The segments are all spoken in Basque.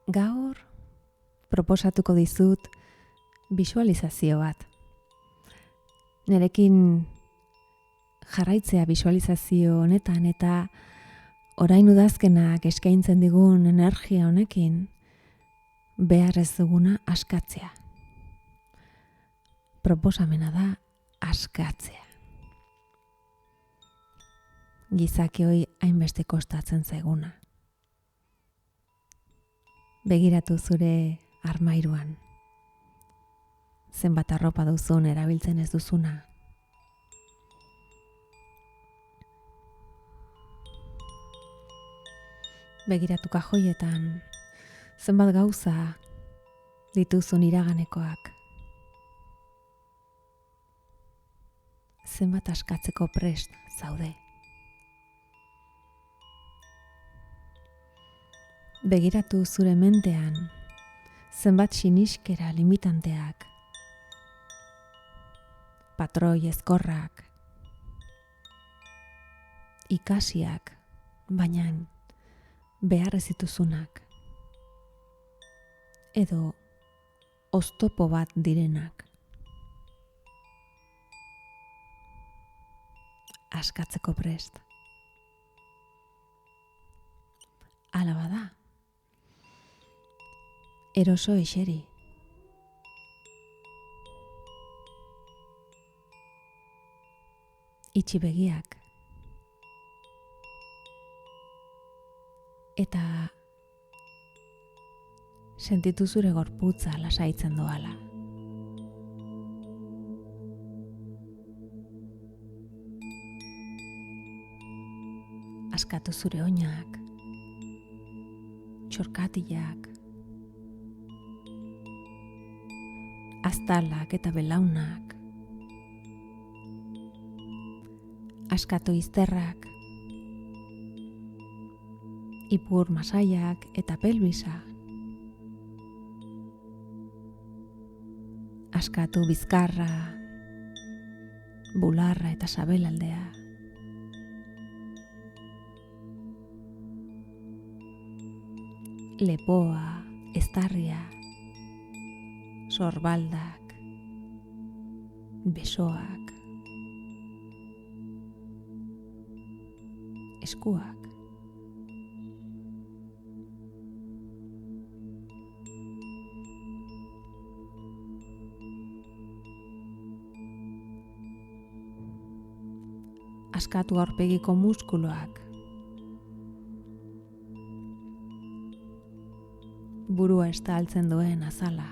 Gaur proposatuko dizut bisualizazio bat. Nerekin jarraitzea bisualizazio honetan eta orain udazkenak eskaintzen digun energia honekin behar ez duguna askatzea. Proposamena da askatzea. Gizakioi hainbeste kostatzen zaiguna. Begiratu zure armairuan. Zenbat arropa duzun erabiltzen ez duzuna. Begiratu kajoietan, zenbat gauza dituzun iraganekoak. Zenbat askatzeko prest zaude. Begiratu zure mentean, zenbat siniskera limitanteak, patroi ezkorrak, ikasiak, baina behar ez dituzunak, edo oztopo bat direnak. Askatzeko prest. Hala bada. Eroso eseri. Itxi begiak. Eta sentitu zure gorputza lasaitzen doala. Askatu zure oinak, txorkatilak, aztalak eta belaunak. Askatu izterrak, ipur masaiak eta pelbisa. Askatu bizkarra, bularra eta sabelaldea. Lepoa, eztarria, sorbaldak, besoak, eskuak. Askatu aurpegiko muskuluak, burua estaltzen duen azala.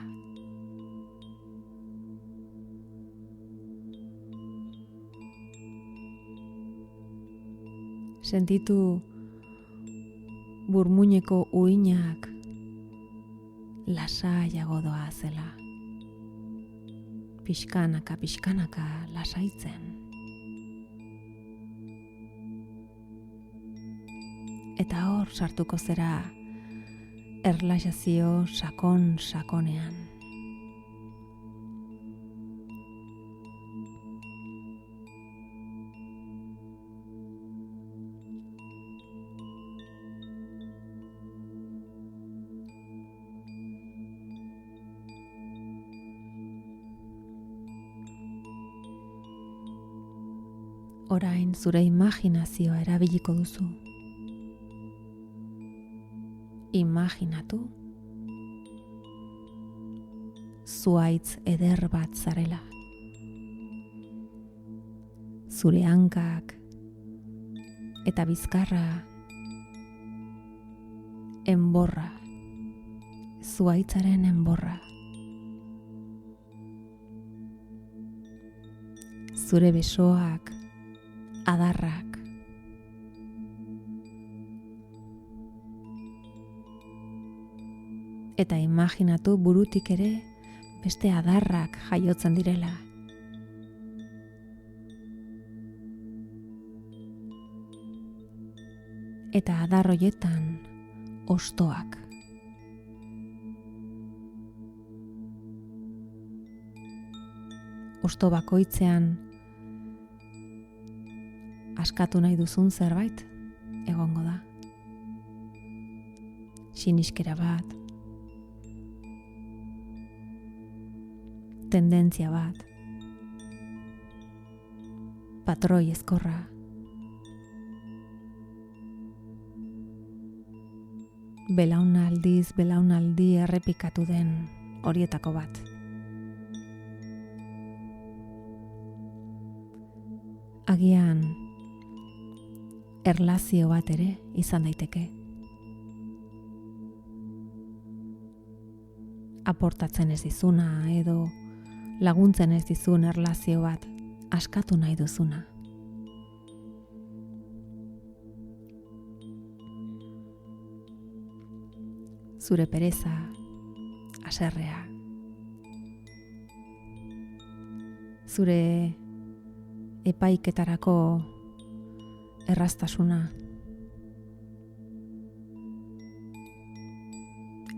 Sentitu burmuineko uinak lasaiago doa zela. Pixkanaka lasaitzen. Eta hor sartuko zera erlaxazio sakonean. Orain zure imaginazioa erabiliko duzu. Imaginatu zuhaitz eder bat zarela. Zure hankak eta bizkarra enborra, zuhaitzaren enborra. Zure besoak, adarrak. Eta imaginatu burutik ere beste adarrak jaiotzen direla. Eta adar horietan hostoak. Hosto bakoitzean askatu nahi duzun zerbait egongo da. Siniskera bat, tendentzia bat, patroi ezkorra, belaunaldi errepikatu den horietako bat. Agian erlazio bat ere izan daiteke. Aportatzen ez dizuna edo laguntzen ez dizun erlazio bat askatu nahi duzuna. Zure pereza, haserrea, zure epaiketarako erraztasuna,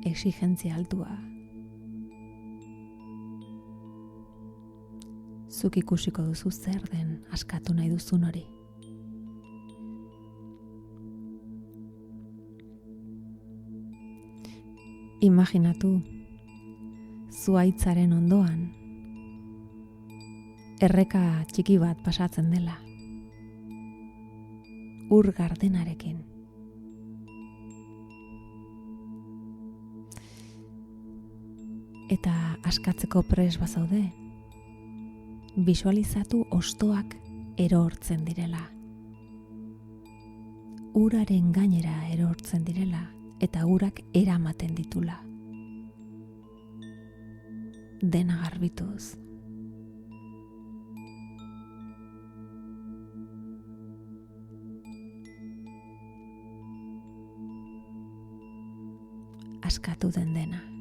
exigentzia altua, zuk ikusiko duzu zer den askatu nahi duzun hori. Imaginatu, zuhaitzaren ondoan, erreka txiki bat pasatzen dela, ur gardenarekin. Eta askatzeko pres bazaude, bisualizatu hostoak erortzen direla. Uraren gainera erortzen direla, eta urak eramaten ditula. Dena garbituz. Askatu den dena.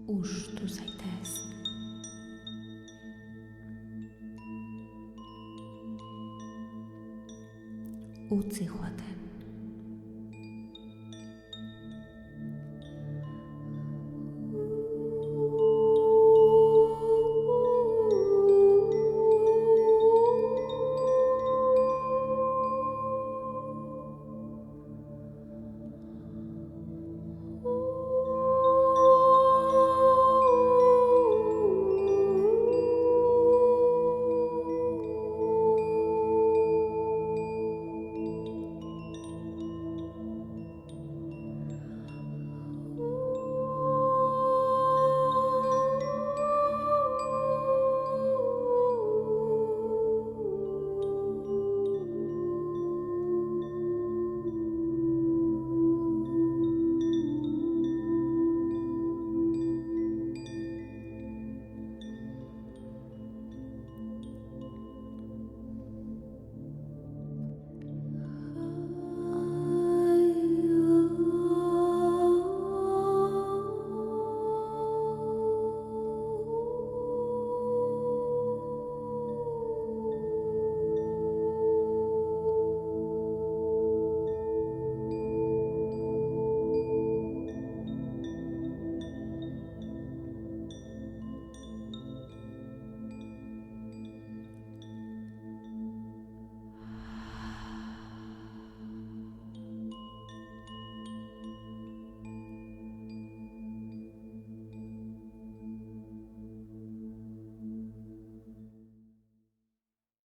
Hustu zaitez. Utzi joaten.